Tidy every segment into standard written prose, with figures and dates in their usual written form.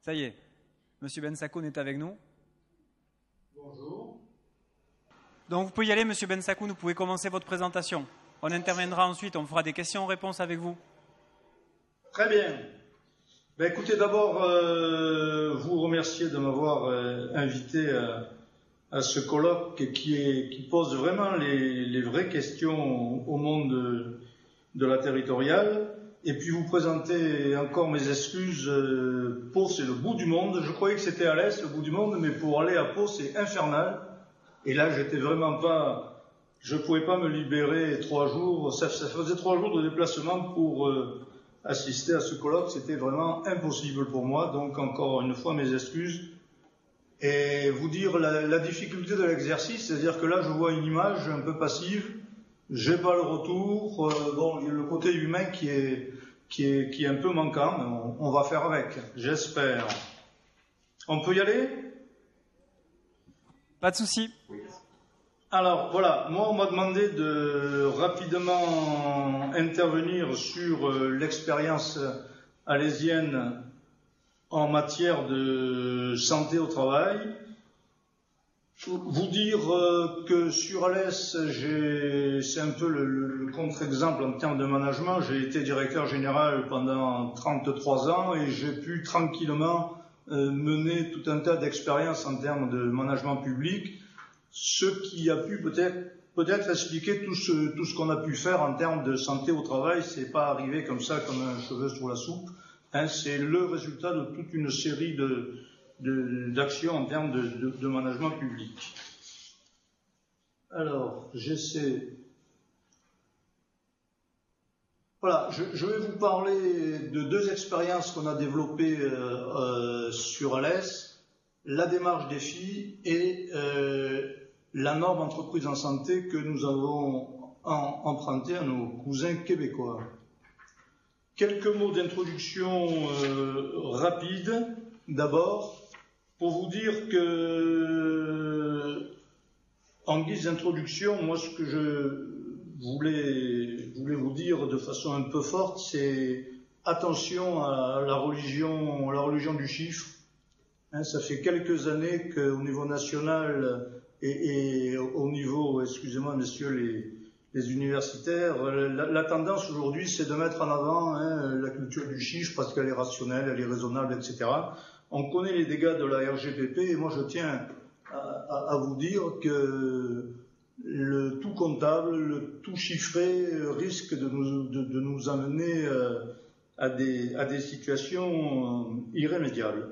Ça y est, Monsieur Bensakoun est avec nous. Bonjour. Donc vous pouvez y aller, Monsieur Bensakoun, vous pouvez commencer votre présentation. On interviendra ensuite, on fera des questions-réponses avec vous. Très bien. Ben, écoutez, d'abord, vous remercier de m'avoir invité à ce colloque qui pose vraiment les vraies questions au monde de la territoriale. Et puis vous présenter encore mes excuses. Pau, c'est le bout du monde. Je croyais que c'était à l'est, le bout du monde, mais pour aller à Pau, c'est infernal. Et là, j'étais vraiment pas... Je pouvais pas me libérer 3 jours. Ça faisait 3 jours de déplacement pour assister à ce colloque. C'était vraiment impossible pour moi. Donc, encore une fois, mes excuses. Et vous dire la difficulté de l'exercice, c'est-à-dire que là, je vois une image un peu passive. J'ai pas le retour. Bon, il y a le côté humain qui est un peu manquant, mais on va faire avec, j'espère. On peut y aller? Pas de souci. Alors voilà, moi on m'a demandé de rapidement intervenir sur l'expérience alésienne en matière de santé au travail. Vous dire que sur Alès, c'est un peu le contre-exemple en termes de management. J'ai été directeur général pendant 33 ans et j'ai pu tranquillement mener tout un tas d'expériences en termes de management public, ce qui a pu peut-être expliquer tout ce qu'on a pu faire en termes de santé au travail. C'est pas arrivé comme ça, comme un cheveu sur la soupe. Hein, c'est le résultat de toute une série d'actions en termes de management public. Alors, j'essaie... Voilà, je vais vous parler de 2 expériences qu'on a développées sur Alès, la démarche défi et la norme entreprise en santé que nous avons empruntée à nos cousins québécois. Quelques mots d'introduction rapides, d'abord. Pour vous dire que, en guise d'introduction, moi ce que je voulais vous dire de façon un peu forte, c'est attention à la religion du chiffre. Hein, ça fait quelques années qu'au niveau national et au niveau, excusez-moi messieurs les universitaires, la tendance aujourd'hui c'est de mettre en avant la culture du chiffre parce qu'elle est rationnelle, elle est raisonnable, etc. On connaît les dégâts de la RGPP et moi je tiens à vous dire que le tout comptable, le tout chiffré risque de nous amener à des situations irrémédiables.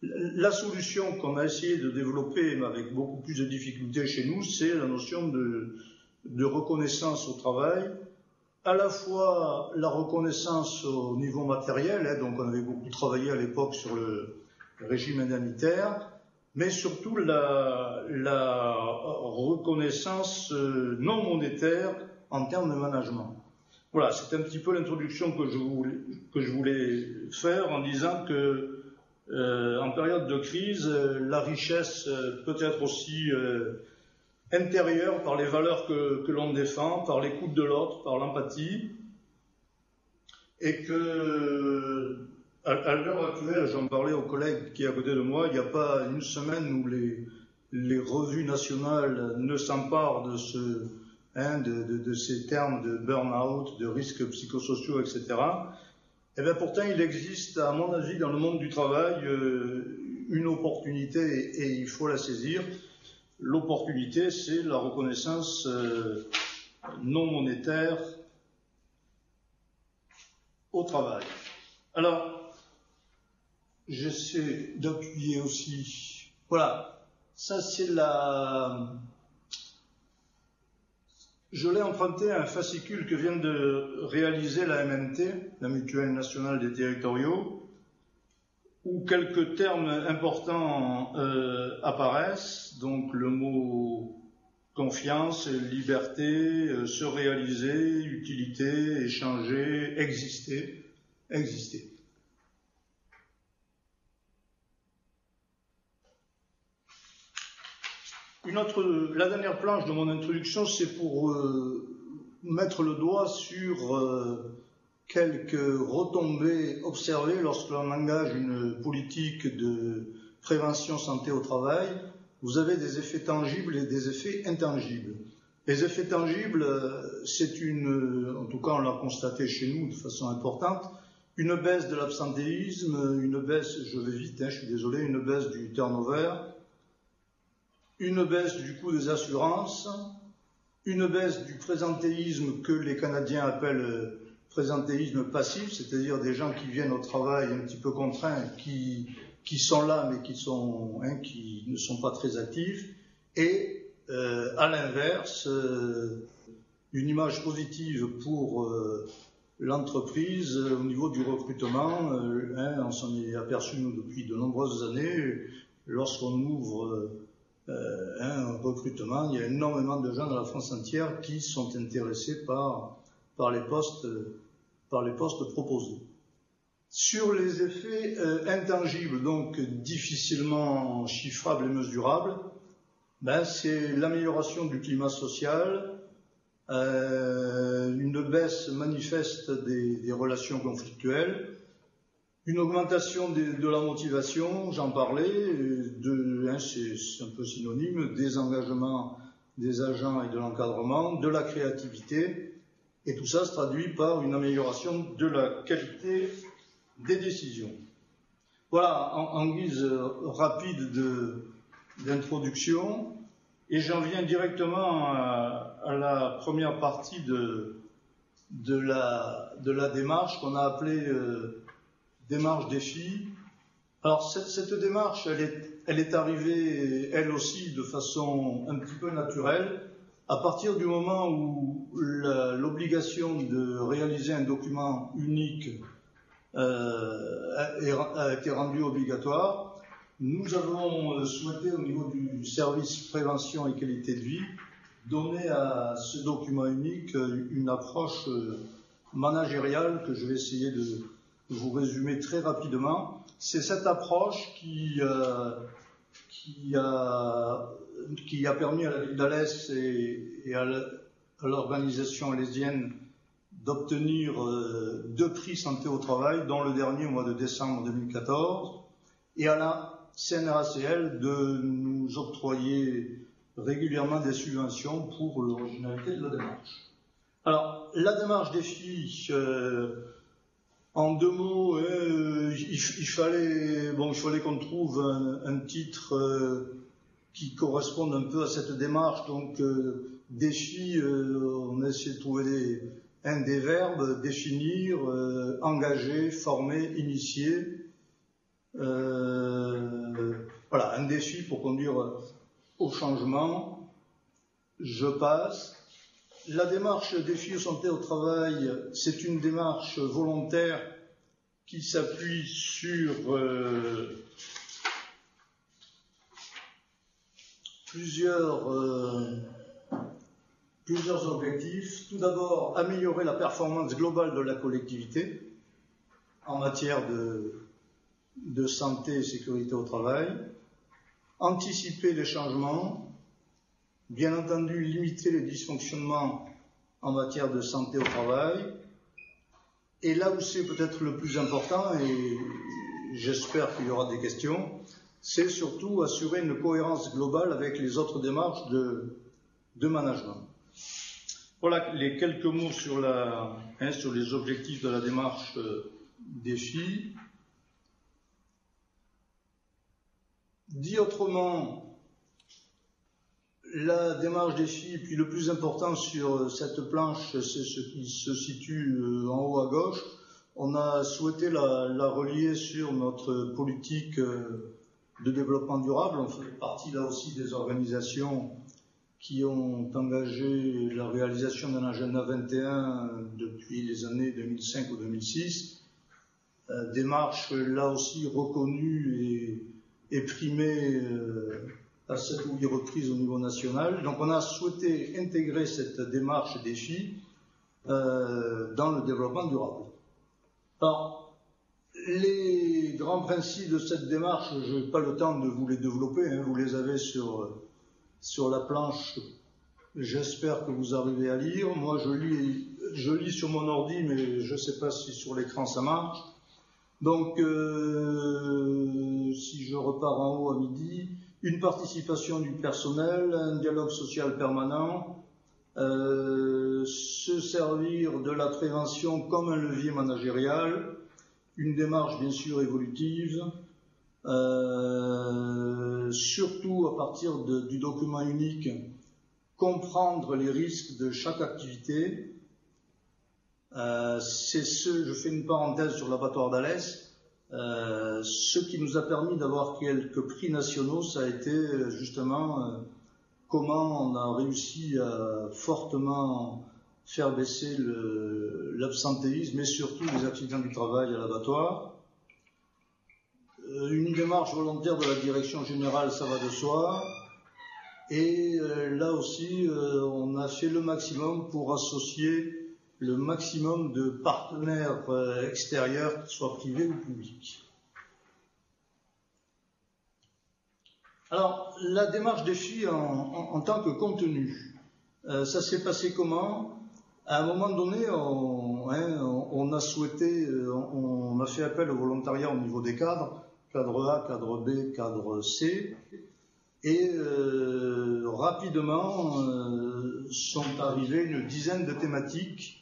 La solution qu'on a essayé de développer, mais avec beaucoup plus de difficultés chez nous, c'est la notion de reconnaissance au travail, à la fois la reconnaissance au niveau matériel, hein, donc on avait beaucoup travaillé à l'époque sur le régime indemnitaire, mais surtout la reconnaissance non monétaire en termes de management. Voilà, c'est un petit peu l'introduction que je voulais faire en disant que en période de crise, la richesse peut être aussi intérieure par les valeurs que l'on défend, par l'écoute de l'autre, par l'empathie, et que à l'heure actuelle, j'en parlais aux collègues qui est à côté de moi, il n'y a pas une semaine où les revues nationales ne s'emparent de ces termes de burn-out, de risques psychosociaux, etc. Et bien pourtant, il existe, à mon avis, dans le monde du travail, une opportunité et il faut la saisir. L'opportunité, c'est la reconnaissance non monétaire au travail. Alors, j'essaie d'appuyer aussi. Voilà, ça c'est Je l'ai emprunté à un fascicule que vient de réaliser la MNT, la Mutuelle Nationale des Territoriaux, où quelques termes importants apparaissent, donc le mot confiance, liberté, se réaliser, utilité, échanger, exister. La dernière planche de mon introduction, c'est pour mettre le doigt sur quelques retombées observées lorsque l'on engage une politique de prévention santé au travail. Vous avez des effets tangibles et des effets intangibles. Les effets tangibles, c'est en tout cas on l'a constaté chez nous de façon importante, une baisse de l'absentéisme, une baisse, je vais vite, je suis désolé, une baisse du turnover, une baisse du coût des assurances, une baisse du présentéisme que les Canadiens appellent présentéisme passif, c'est-à-dire des gens qui viennent au travail un petit peu contraints, qui sont là mais qui ne sont pas très actifs, et à l'inverse, une image positive pour l'entreprise au niveau du recrutement. On s'en est aperçu nous depuis de nombreuses années. Lorsqu'on ouvre un recrutement, il y a énormément de gens dans la France entière qui sont intéressés par les postes proposés. Sur les effets intangibles, donc difficilement chiffrables et mesurables, c'est l'amélioration du climat social, une baisse manifeste des relations conflictuelles, une augmentation de la motivation, j'en parlais, c'est un peu synonyme, des engagements des agents et de l'encadrement, de la créativité, et tout ça se traduit par une amélioration de la qualité des décisions. Voilà, en guise rapide d'introduction, et j'en viens directement à la première partie de la démarche qu'on a appelée démarche défi. Alors cette démarche, elle est arrivée, elle aussi, de façon un petit peu naturelle, à partir du moment où l'obligation de réaliser un document unique a été rendue obligatoire. Nous avons souhaité, au niveau du service prévention et qualité de vie, donner à ce document unique une approche managériale que je vais essayer de vous résumer très rapidement. C'est cette approche qui a permis à la ville d'Alès et à l'organisation alésienne d'obtenir 2 prix santé au travail, dont le dernier au mois de décembre 2014, et à la CNRACL de nous octroyer régulièrement des subventions pour l'originalité de la démarche. Alors, la démarche défi, en 2 mots, il fallait qu'on trouve un titre qui corresponde un peu à cette démarche. Donc, défi, on a essayé de trouver des verbes, définir, engager, former, initier. Voilà, un défi pour conduire au changement. Je passe. La démarche défi santé au travail, c'est une démarche volontaire qui s'appuie sur plusieurs objectifs. Tout d'abord, améliorer la performance globale de la collectivité en matière de santé et sécurité au travail, anticiper les changements, bien entendu limiter les dysfonctionnements en matière de santé au travail, et là où c'est peut-être le plus important, et j'espère qu'il y aura des questions, c'est surtout assurer une cohérence globale avec les autres démarches de management. Voilà les quelques mots sur les objectifs de la démarche défi. Dit autrement, la démarche défi, puis le plus important sur cette planche, c'est ce qui se situe en haut à gauche. On a souhaité la relier sur notre politique de développement durable. On fait partie là aussi des organisations qui ont engagé la réalisation d'un agenda 21 depuis les années 2005 ou 2006. Démarche là aussi reconnue et primée à 7 ou 8 reprises au niveau national. Donc on a souhaité intégrer cette démarche défi dans le développement durable. Alors, les grands principes de cette démarche, je n'ai pas le temps de vous les développer, vous les avez sur la planche, j'espère que vous arrivez à lire. Moi je lis je lis sur mon ordi, mais je ne sais pas si sur l'écran ça marche. Donc, si je repars en haut à midi, une participation du personnel, un dialogue social permanent, se servir de la prévention comme un levier managérial, une démarche bien sûr évolutive, surtout à partir du document unique, comprendre les risques de chaque activité. Je fais une parenthèse sur l'abattoir d'Alès. Ce qui nous a permis d'avoir quelques prix nationaux, ça a été justement comment on a réussi à fortement faire baisser l'absentéisme et surtout les accidents du travail à l'abattoir. Une démarche volontaire de la direction générale, ça va de soi. Et là aussi, on a fait le maximum pour associer le maximum de partenaires extérieurs, qu'ils soient privés ou publics. Alors, la démarche défi en tant que contenu, ça s'est passé comment? À un moment donné, on a souhaité, on a fait appel au volontariat au niveau des cadres, cadre A, cadre B, cadre C, et rapidement sont arrivées une dizaine de thématiques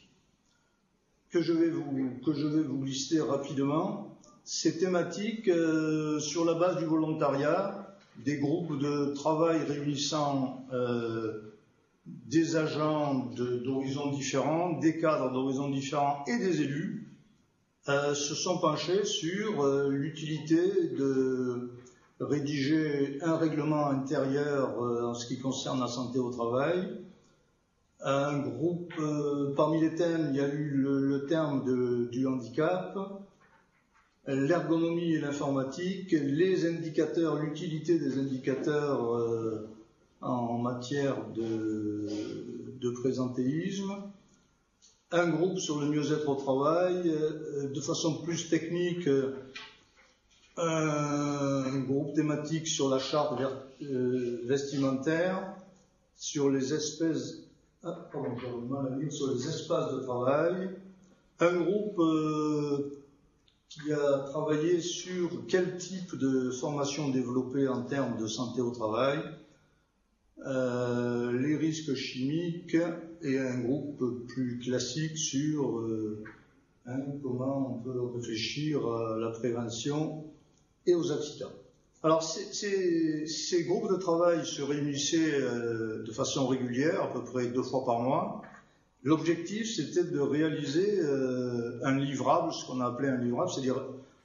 que je vais vous lister rapidement. Ces thématiques, sur la base du volontariat, des groupes de travail réunissant des agents d'horizons différents, des cadres d'horizons différents et des élus, se sont penchés sur l'utilité de rédiger un règlement intérieur en ce qui concerne la santé au travail. Un groupe, parmi les thèmes, il y a eu le terme du handicap, l'ergonomie et l'informatique, les indicateurs, l'utilité des indicateurs en matière de présentéisme, un groupe sur le mieux-être au travail, de façon plus technique, un groupe thématique sur la charte vestimentaire, sur les espèces, sur les espaces de travail, un groupe qui a travaillé sur quel type de formation développer en termes de santé au travail, les risques chimiques, et un groupe plus classique sur comment on peut réfléchir à la prévention et aux accidents. Alors ces groupes de travail se réunissaient de façon régulière, à peu près 2 fois par mois. L'objectif, c'était de réaliser un livrable, ce qu'on a appelé un livrable, c'est-à-dire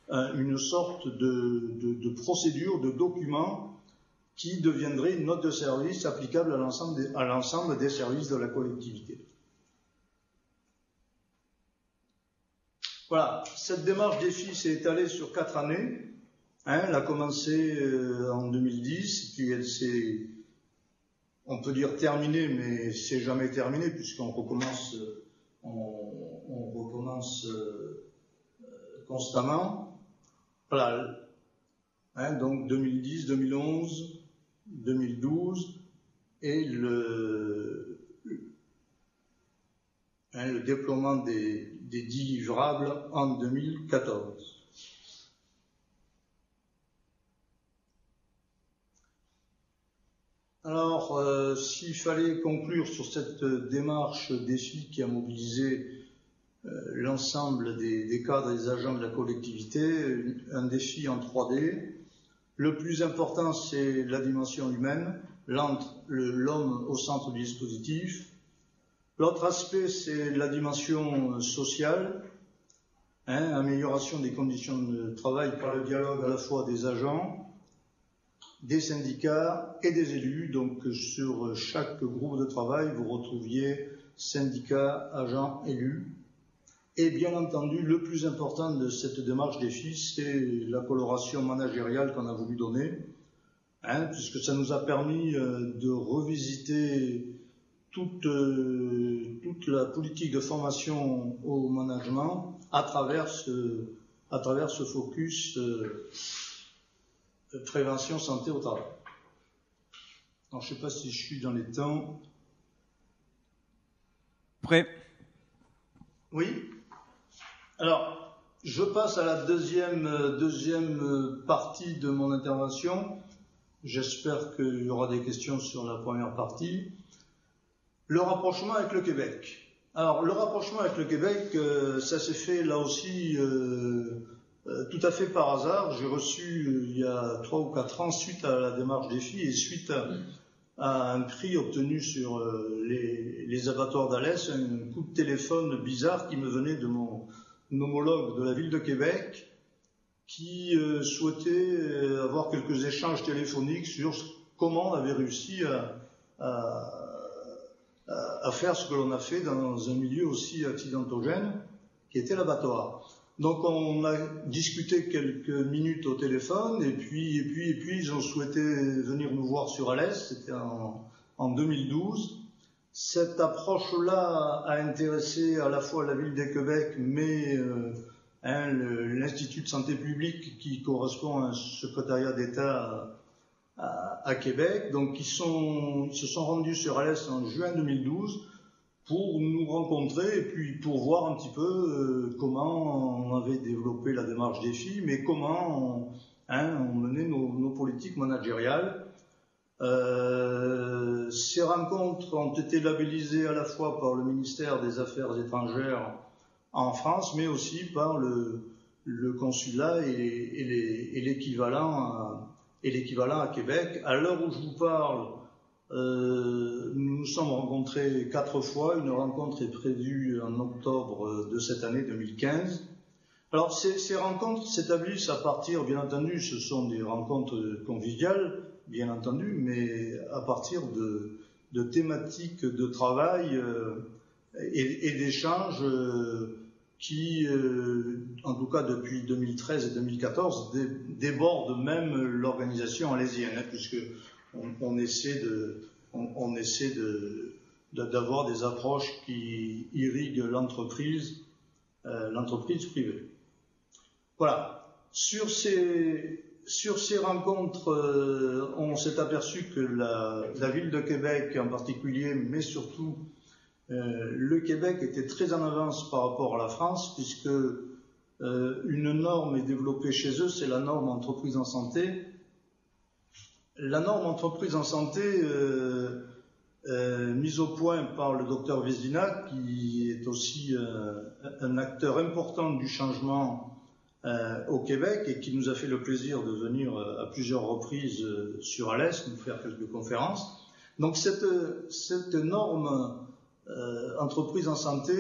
une sorte de procédure, de document qui deviendrait une note de service applicable à l'ensemble des services de la collectivité. Voilà, cette démarche défi s'est étalée sur 4 années. Elle a commencé en 2010, puis elle s'est, on peut dire terminée, mais c'est jamais terminé puisqu'on recommence, constamment. Voilà, donc 2010, 2011, 2012 et le déploiement des 10 livrables en 2014. Alors, s'il fallait conclure sur cette démarche défi qui a mobilisé l'ensemble des cadres et des agents de la collectivité, un défi en 3D. Le plus important, c'est la dimension humaine, l'homme au centre du dispositif. L'autre aspect, c'est la dimension sociale, amélioration des conditions de travail par le dialogue à la fois des agents, des syndicats et des élus. Donc sur chaque groupe de travail, vous retrouviez syndicats, agents, élus. Et bien entendu, le plus important de cette démarche défi, c'est la coloration managériale qu'on a voulu donner, puisque ça nous a permis de revisiter toute la politique de formation au management à travers ce focus prévention santé au travail. Alors, je ne sais pas si je suis dans les temps. Prêt. Oui. Alors, je passe à la deuxième partie de mon intervention. J'espère qu'il y aura des questions sur la première partie. Le rapprochement avec le Québec. Alors, le rapprochement avec le Québec, ça s'est fait là aussi tout à fait par hasard. J'ai reçu il y a 3 ou 4 ans, suite à la démarche défi et suite à un prix obtenu sur les abattoirs d'Alès, un coup de téléphone bizarre qui me venait de mon homologue de la ville de Québec, qui souhaitait avoir quelques échanges téléphoniques sur comment on avait réussi à faire ce que l'on a fait dans un milieu aussi accidentogène qui était l'abattoir. Donc on a discuté quelques minutes au téléphone et puis ils ont souhaité venir nous voir sur Alès, c'était en 2012. Cette approche-là a intéressé à la fois la ville de Québec, mais l'Institut de santé publique qui correspond à un secrétariat d'État à Québec. Donc ils se sont rendus sur Alès en juin 2012 pour nous rencontrer et puis pour voir un petit peu comment on avait développé la démarche défi, mais comment on menait nos politiques managériales. Ces rencontres ont été labellisées à la fois par le ministère des Affaires étrangères en France, mais aussi par le consulat et l'équivalent à Québec. À l'heure où je vous parle, nous nous sommes rencontrés 4 fois. Une rencontre est prévue en octobre de cette année 2015. Alors ces rencontres s'établissent à partir, bien entendu, ce sont des rencontres conviviales, bien entendu, mais à partir de thématiques de travail et d'échanges qui, en tout cas depuis 2013 et 2014, débordent même l'organisation alésienne, puisque on essaie d'avoir des approches qui irriguent l'entreprise privée. Voilà. Sur ces rencontres, on s'est aperçu que la ville de Québec en particulier, mais surtout le Québec était très en avance par rapport à la France, puisque une norme est développée chez eux, c'est la norme entreprise en santé. La norme entreprise en santé mise au point par le docteur Vézina, qui est aussi un acteur important du changement au Québec et qui nous a fait le plaisir de venir à plusieurs reprises sur Alès nous faire quelques conférences. Donc cette norme entreprise en santé,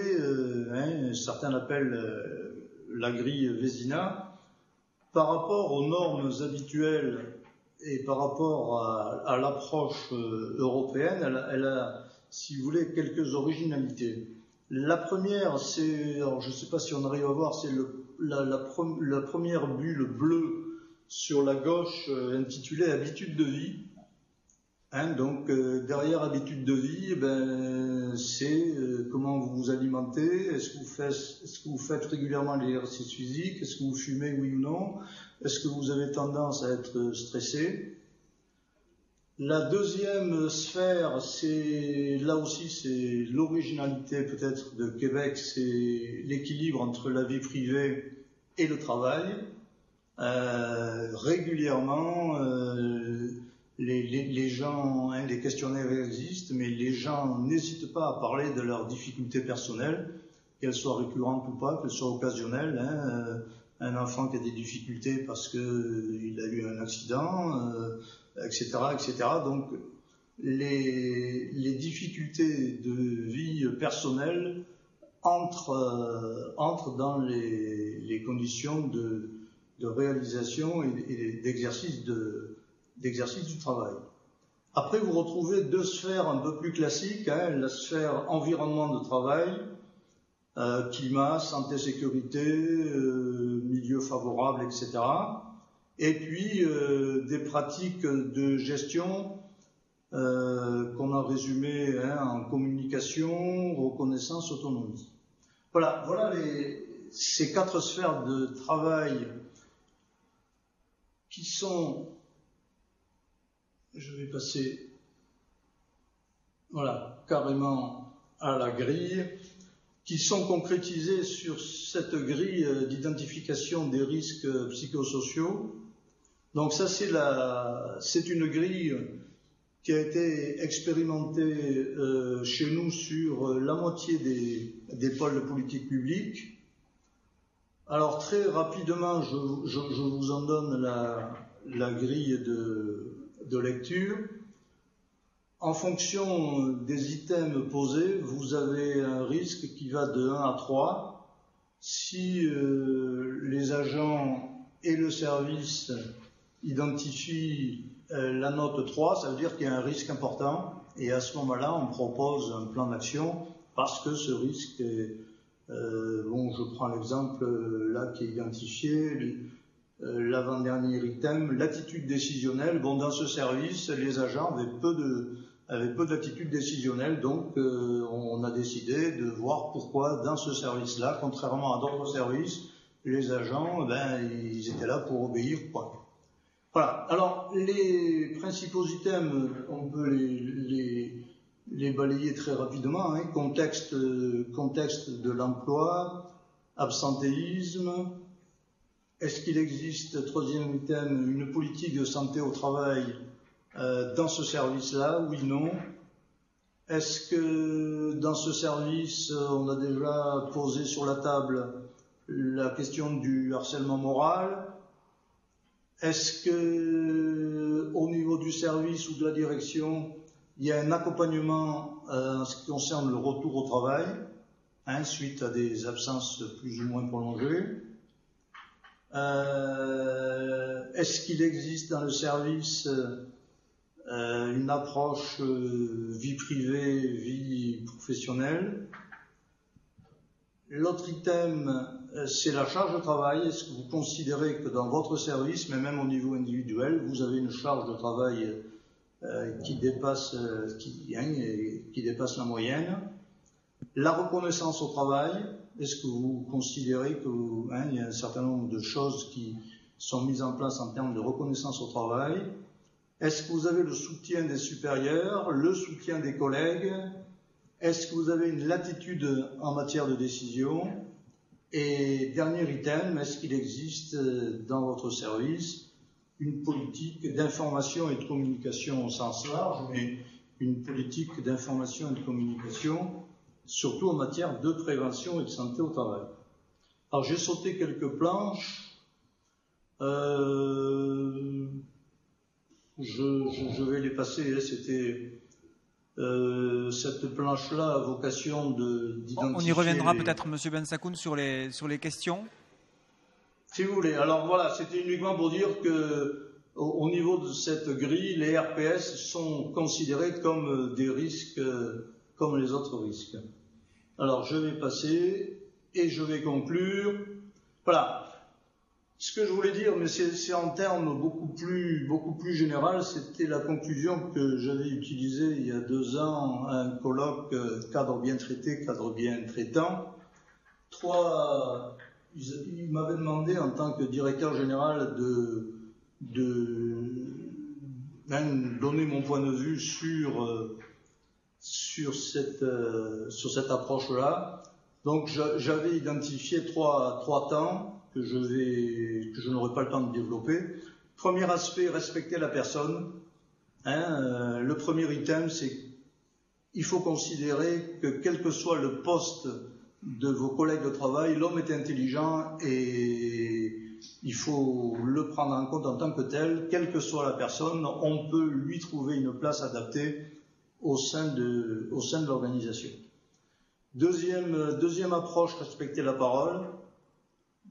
certains l'appellent la grille Vézina, par rapport aux normes habituelles et par rapport à l'approche européenne, elle a, si vous voulez, quelques originalités. La première, c'est, alors je ne sais pas si on arrive à voir, c'est la première bulle bleue sur la gauche intitulée Habitude de vie. Donc derrière habitude de vie, c'est comment vous vous alimentez, est-ce que vous faites régulièrement l'exercice physique, est-ce que vous fumez, oui ou non, est-ce que vous avez tendance à être stressé. La deuxième sphère, là aussi c'est l'originalité peut-être de Québec, c'est l'équilibre entre la vie privée et le travail. Régulièrement, les gens, les questionnaires existent, mais les gens n'hésitent pas à parler de leurs difficultés personnelles, qu'elles soient récurrentes ou pas, qu'elles soient occasionnelles. Un enfant qui a des difficultés parce qu'il a eu un accident, etc., etc. Donc, les difficultés de vie personnelle entrent dans les conditions de réalisation et d'exercice du travail. Après, vous retrouvez 2 sphères un peu plus classiques, la sphère environnement de travail, climat, santé, sécurité, milieu favorable, etc. Et puis des pratiques de gestion qu'on a résumées en communication, reconnaissance, autonomie. Voilà ces 4 sphères de travail qui sont... Je vais passer carrément à la grille. qui sont concrétisés sur cette grille d'identification des risques psychosociaux. Donc ça, c'est une grille qui a été expérimentée chez nous sur la moitié des pôles de politique publique. Alors très rapidement, je vous en donne la grille de lecture. En fonction des items posés, vous avez un risque qui va de 1 à 3. Si les agents et le service identifient la note 3, ça veut dire qu'il y a un risque important. Et à ce moment-là, on propose un plan d'action parce que ce risque est... je prends l'exemple là qui est identifié. L'avant-dernier item, l'attitude décisionnelle. Dans ce service, les agents avaient peu d'attitude décisionnelle, donc on a décidé de voir pourquoi dans ce service-là, contrairement à d'autres services, les agents, ils étaient là pour obéir, quoi. Voilà. Alors, les principaux items, on peut les balayer très rapidement, hein. Contexte de l'emploi, absentéisme. Est-ce qu'il existe, troisième item, une politique de santé au travail dans ce service-là? Oui, non. Est-ce que dans ce service, on a déjà posé sur la table la question du harcèlement moral? Est-ce que au niveau du service ou de la direction, il y a un accompagnement en ce qui concerne le retour au travail, hein, suite à des absences plus ou moins prolongées? Est-ce qu'il existe dans le service une approche vie privée, vie professionnelle? L'autre item, c'est la charge de travail. Est-ce que vous considérez que dans votre service, mais même au niveau individuel, vous avez une charge de travail qui dépasse la moyenne? La reconnaissance au travail. Est-ce que vous considérez qu'il y a un certain nombre de choses qui sont mises en place en termes de reconnaissance au travail? Est-ce que vous avez le soutien des supérieurs, le soutien des collègues? Est-ce que vous avez une latitude en matière de décision? Et dernier item, est-ce qu'il existe dans votre service une politique d'information et de communication au sens large, mais une politique d'information et de communication surtout en matière de prévention et de santé au travail? Alors j'ai sauté quelques planches. Je vais les passer. C'était cette planche-là a vocation d'identifier. On y reviendra peut-être, Monsieur Bensakoun, sur les questions. Si vous voulez. Alors voilà, c'était uniquement pour dire que au niveau de cette grille, les RPS sont considérés comme des risques, comme les autres risques. Alors je vais passer et je vais conclure. Voilà. Ce que je voulais dire, mais c'est en termes beaucoup plus général, c'était la conclusion que j'avais utilisée il y a 2 ans à un colloque cadre bien traité, cadre bien traitant. Ils m'avaient demandé en tant que directeur général de donner mon point de vue sur cette approche-là. Donc j'avais identifié trois temps que je n'aurai pas le temps de développer. Premier aspect, respecter la personne. Le premier item, c'est qu'il faut considérer que quel que soit le poste de vos collègues de travail, l'homme est intelligent et il faut le prendre en compte en tant que tel. Quelle que soit la personne, on peut lui trouver une place adaptée au sein de l'organisation. Deuxième approche, respecter la parole.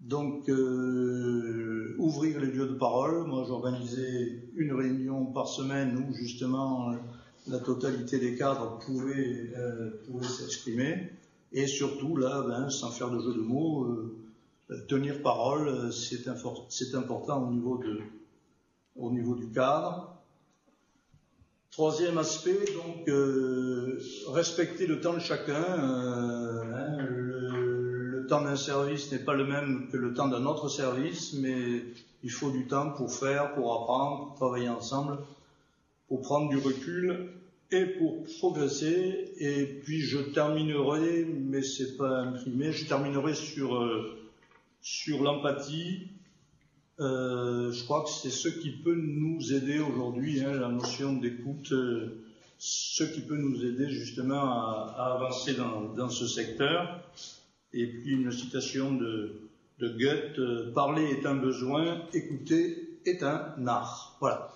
Donc, ouvrir les lieux de parole. Moi, j'organisais une réunion par semaine où, justement, la totalité des cadres pouvaient s'exprimer. Et surtout, là, sans faire de jeu de mots, tenir parole, c'est important au niveau du cadre. Troisième aspect, donc, respecter le temps de chacun. Le temps d'un service n'est pas le même que le temps d'un autre service, mais il faut du temps pour faire, pour apprendre, pour travailler ensemble, pour prendre du recul et pour progresser. Et puis je terminerai, mais c'est pas imprimé, je terminerai sur l'empathie. Je crois que c'est ce qui peut nous aider aujourd'hui, hein, la notion d'écoute, ce qui peut nous aider justement à avancer dans ce secteur. Et puis une citation de Goethe, parler est un besoin, écouter est un art. Voilà.